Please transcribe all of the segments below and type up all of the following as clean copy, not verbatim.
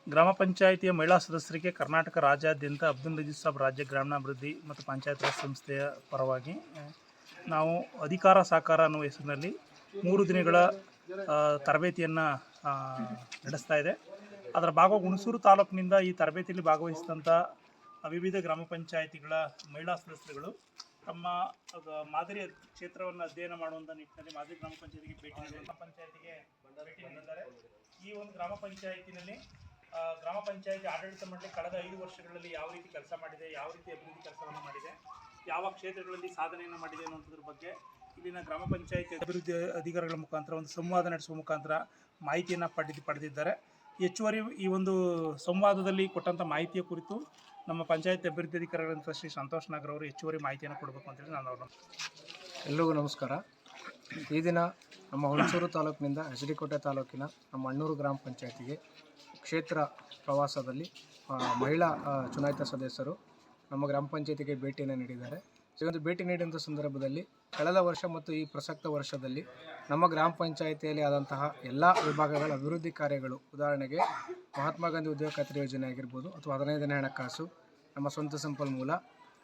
ಗ್ರಾಮ ಪಂಚಾಯಿತಿಯ ಮಹಿಳಾ ಸದಸ್ಯರಿಗೆ ಕರ್ನಾಟಕ ರಾಜ್ಯಾದ್ಯಂತ ಅಬ್ದುಲ್ ನಜೀರ್ ಸಾಬ್ ರಾಜ್ಯ ಗ್ರಾಮೀಣಾಭಿವೃದ್ಧಿ ಮತ್ತು ಪಂಚಾಯತ್ ರಾಜ್ ಸಂಸ್ಥೆಯ ಪರವಾಗಿ ನಾವು ಅಧಿಕಾರ ಸಾಕಾರ ಅನ್ನುವ ಹೆಸರಿನಲ್ಲಿ 3 ದಿನಗಳ ತರಬೇತಿಯನ್ನು ನಡೆಸ್ತಾ ಇದೆ. ಅದರ ಭಾಗವಾಗಿ ಹುಣಸೂರು ತಾಲೂಕಿನಿಂದ ಈ ತರಬೇತಿಯಲ್ಲಿ ಭಾಗವಹಿಸಿದಂಥ ವಿವಿಧ ಗ್ರಾಮ ಪಂಚಾಯಿತಿಗಳ ಮಹಿಳಾ ಸದಸ್ಯರುಗಳು ತಮ್ಮ ಮಾದರಿ ಕ್ಷೇತ್ರವನ್ನು ಅಧ್ಯಯನ ಮಾಡುವಂಥ ನಿಟ್ಟಿನಲ್ಲಿ ಮಾದರಿ ಗ್ರಾಮ ಪಂಚಾಯಿತಿಗೆ ಭೇಟಿ ನೀಡಿದ್ದಾರೆ. ಈ ಒಂದು ಗ್ರಾಮ ಪಂಚಾಯಿತಿನಲ್ಲಿ ಗ್ರಾಮ ಪಂಚಾಯಿತಿ ಆಡಳಿತ ಮಂಡಳಿ ಕಳೆದ 5 ವರ್ಷಗಳಲ್ಲಿ ಯಾವ ರೀತಿ ಕೆಲಸ ಮಾಡಿದೆ, ಯಾವ ರೀತಿ ಅಭಿವೃದ್ಧಿ ಕೆಲಸವನ್ನು ಮಾಡಿದೆ, ಯಾವ ಕ್ಷೇತ್ರಗಳಲ್ಲಿ ಸಾಧನೆಯನ್ನು ಮಾಡಿದೆ ಅನ್ನುವಂಥದ್ರ ಬಗ್ಗೆ ಇಲ್ಲಿನ ಗ್ರಾಮ ಪಂಚಾಯಿತಿ ಅಭಿವೃದ್ಧಿ ಅಧಿಕಾರಿಗಳ ಮುಖಾಂತರ ಒಂದು ಸಂವಾದ ನಡೆಸುವ ಮುಖಾಂತರ ಮಾಹಿತಿಯನ್ನು ಪಡೆದಿದ್ದಾರೆ. ಹೆಚ್ಚುವರಿ ಈ ಒಂದು ಸಂವಾದದಲ್ಲಿ ಕೊಟ್ಟಂಥ ಮಾಹಿತಿಯ ಕುರಿತು ನಮ್ಮ ಪಂಚಾಯತ್ ಅಭಿವೃದ್ಧಿ ಅಧಿಕಾರಿಗಳಂತ ಶ್ರೀ ಸಂತೋಷ್ ನಾಗರ್ ಅವರು ಹೆಚ್ಚುವರಿ ಮಾಹಿತಿಯನ್ನು ಕೊಡಬೇಕು ಅಂತೇಳಿ ನಾನು ಅವ್ರನ್ನ. ಎಲ್ರಿಗೂ ನಮಸ್ಕಾರ. ಈ ದಿನ ನಮ್ಮ ಹುಣಸೂರು ತಾಲೂಕಿನಿಂದ ಹೆಸರಿಕೋಟೆ ತಾಲೂಕಿನ ನಮ್ಮ ಅಣ್ಣೂರು ಗ್ರಾಮ ಪಂಚಾಯತಿಗೆ ಕ್ಷೇತ್ರ ಪ್ರವಾಸದಲ್ಲಿ ಮಹಿಳಾ ಚುನಾಯಿತ ಸದಸ್ಯರು ನಮ್ಮ ಗ್ರಾಮ ಪಂಚಾಯತಿಗೆ ಭೇಟಿಯನ್ನು ನೀಡಿದ್ದಾರೆ. ಈ ಒಂದು ಭೇಟಿ ನೀಡಿದಂಥ ಸಂದರ್ಭದಲ್ಲಿ ಕಳೆದ ವರ್ಷ ಮತ್ತು ಈ ಪ್ರಸಕ್ತ ವರ್ಷದಲ್ಲಿ ನಮ್ಮ ಗ್ರಾಮ ಪಂಚಾಯಿತಿಯಲ್ಲಿ ಆದಂತಹ ಎಲ್ಲ ವಿಭಾಗಗಳ ಅಭಿವೃದ್ಧಿ ಕಾರ್ಯಗಳು, ಉದಾಹರಣೆಗೆ ಮಹಾತ್ಮ ಗಾಂಧಿ ಉದ್ಯೋಗ ಖಾತ್ರಿ ಯೋಜನೆ ಆಗಿರ್ಬೋದು ಅಥವಾ 15ನೇ ಹಣಕಾಸು, ನಮ್ಮ ಸ್ವಂತ ಸಂಪನ್ಮೂಲ,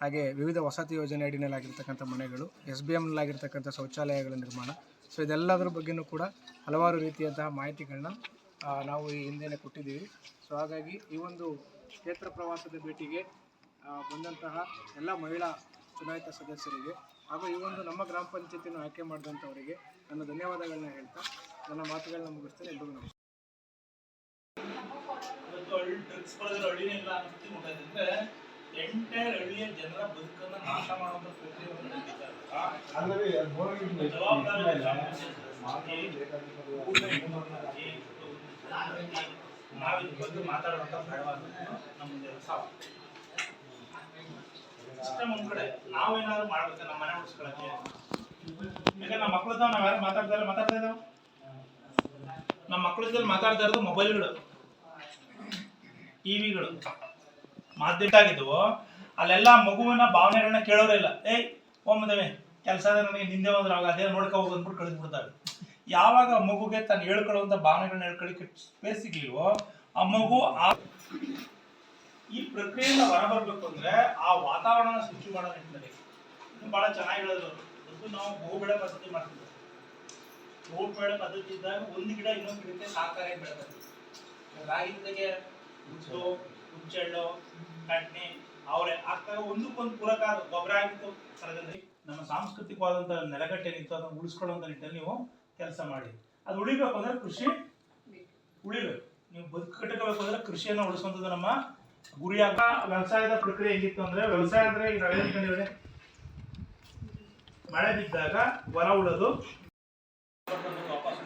ಹಾಗೆ ವಿವಿಧ ವಸತಿ ಯೋಜನೆ ಅಡಿನಲ್ಲಾಗಿರ್ತಕ್ಕಂಥ ಮನೆಗಳು, SBMನಲ್ಲಾಗಿರ್ತಕ್ಕಂಥ ಶೌಚಾಲಯಗಳ ನಿರ್ಮಾಣ, ಸೊ ಇದೆಲ್ಲದರ ಬಗ್ಗೆಯೂ ಕೂಡ ಹಲವಾರು ರೀತಿಯಂತಹ ಮಾಹಿತಿಗಳನ್ನ ನಾವು ಈ ಹಿಂದೆನೇ ಕೊಟ್ಟಿದ್ದೀವಿ. ಸೊ ಹಾಗಾಗಿ ಈ ಒಂದು ಕ್ಷೇತ್ರ ಪ್ರವಾಸದ ಭೇಟಿಗೆ ಬಂದಂತಹ ಎಲ್ಲ ಮಹಿಳಾ ಚುನಾಯಿತ ಸದಸ್ಯರಿಗೆ ಹಾಗೂ ಈ ಒಂದು ನಮ್ಮ ಗ್ರಾಮ ಪಂಚಾಯತಿಯನ್ನು ಆಯ್ಕೆ ಮಾಡಿದಂಥವರಿಗೆ ನನ್ನ ಧನ್ಯವಾದಗಳನ್ನ ಹೇಳ್ತಾ ನನ್ನ ಮಾತುಗಳನ್ನ ಮುಗಿಸ್ತೇನೆ. ಎಲ್ರಿಗೂ ನಮಸ್ಕಾರ. ಎಂಟೈರ್ ಹಳ್ಳಿಯ ಜನರ ಬದುಕನ್ನು ನಾಶ ಮಾಡುವಂಥ ಪ್ರಕ್ರಿಯೆಯನ್ನು ನಡೆದಿದ್ದಾರೆ. ನಾವಿದ್ರ ಬಗ್ಗೆ ಮಾತಾಡುವಂಥ ನಮ್ಮದು ಸಿಸ್ಟಮ್ ಒಂದು ಕಡೆ ನಾವೇನಾದ್ರು ಮಾಡ್ಬೇಕು, ನಮ್ಮ ಮನೆ ಉಳಿಸ್ಕೊಳಕ್ಕೆ. ಯಾಕಂದ್ರೆ ನಮ್ಮ ಮಕ್ಕಳದ್ದು ನಾವು ಯಾರು ಮಾತಾಡ್ತಾ ಇದ್ದಾವೆ, ನಮ್ಮ ಮಕ್ಕಳದಲ್ಲಿ ಮಾತಾಡ್ತಾ ಇರೋದು ಮೊಬೈಲ್ಗಳು, ಟಿವಿಗಳು, ಮಾಧ್ಯಮ ಆಗಿದ್ದವು. ಅಲ್ಲೆಲ್ಲ ಮಗುವಿನ ಭಾವನೆಗಳನ್ನ ಕೇಳೋರೇ ಇಲ್ಲ. ಒಮ್ಮದವೆ ಕೆಲಸ ನನಗೆ ನಿಂದೆ ಹೋದ್ರೆ ಅವಾಗ ಅದೇ ನೋಡ್ಕೊ ಹೋಗಿ ಅಂದ್ಬಿಟ್ಟು ಕಳಿಸ್ಬಿಡ್ತಾರೆ. ಯಾವಾಗ ಮಗುಗೆ ತಾನು ಹೇಳ್ಕೊಳ್ಳುವಂಥ ಭಾವನೆಗಳನ್ನ ಹೇಳ್ಕೊಳ್ಳಿಕ್ಕೆ ಸ್ಪೇಸ್ ಸಿಗ್ಲಿವೋ ಆ ಮಗು ಈ ಪ್ರಕ್ರಿಯೆಯಿಂದ ಹೊರಬರ್ಬೇಕು ಅಂದ್ರೆ ಆ ವಾತಾವರಣ ಸೃಷ್ಟಿ ಮಾಡೋ ನಿಟ್ಟಿನಲ್ಲಿ ಬಹಳ ಚೆನ್ನಾಗಿ ಹೇಳಿದ್ರು. ನಾವು ಬಹುಬೆಳೆ ಪದ್ಧತಿ ಮಾಡ್ತಿದ್ವಿ. ಬಹುಬೆಳೆ ಪದ್ಧತಿ ಇದ್ದಾಗ ಒಂದು ಗಿಡ ಇನ್ನೊಂದು ಗಿಡಕ್ಕೆ ಸಹಕಾರಿ ಬೆಳೆದ ರಾಗಿ ಜೊತೆಗೆ ಉದ್ದು, ಹುಚ್ಚೆಳ್ಳು, ಕಡ್ನೆ, ಅವರೆ ಆಗ್ತಾಗ ಒಂದಕ್ಕೊಂದು ಪೂರಕ ಗೊಬ್ಬರ ಆಗಿತ್ತು. ಸ್ಥಳದಲ್ಲಿ ನಮ್ಮ ಸಾಂಸ್ಕೃತಿಕವಾದಂಥ ನೆಲಗಟ್ಟೆ ನಿಂತು ಅದನ್ನು ಉಳಿಸ್ಕೊಳ್ಳುವಂಥ ನಿಟ್ಟಿನಲ್ಲಿ ನೀವು ಕೆಲಸ ಮಾಡಿ. ಅದು ಉಳಿಬೇಕು ಅಂದ್ರೆ ಕೃಷಿ ಉಳಿಬೇಕು. ನೀವು ಬದುಕು ಕಟ್ಟಬೇಕು ಅಂದ್ರೆ ಕೃಷಿಯನ್ನು ಉಳಿಸುವಂಥದ್ದು ನಮ್ಮ ಗುರಿಯಾಗ. ವ್ಯವಸಾಯದ ಪ್ರಕ್ರಿಯೆ ಹೇಗಿತ್ತು ಅಂದ್ರೆ, ವ್ಯವಸಾಯ ಅಂದ್ರೆ ಈಗ ನಾವೇನು ಮಳೆ ಬಿದ್ದಾಗ ಹೊರ ಉಳೋದು, ವಾಪಸ್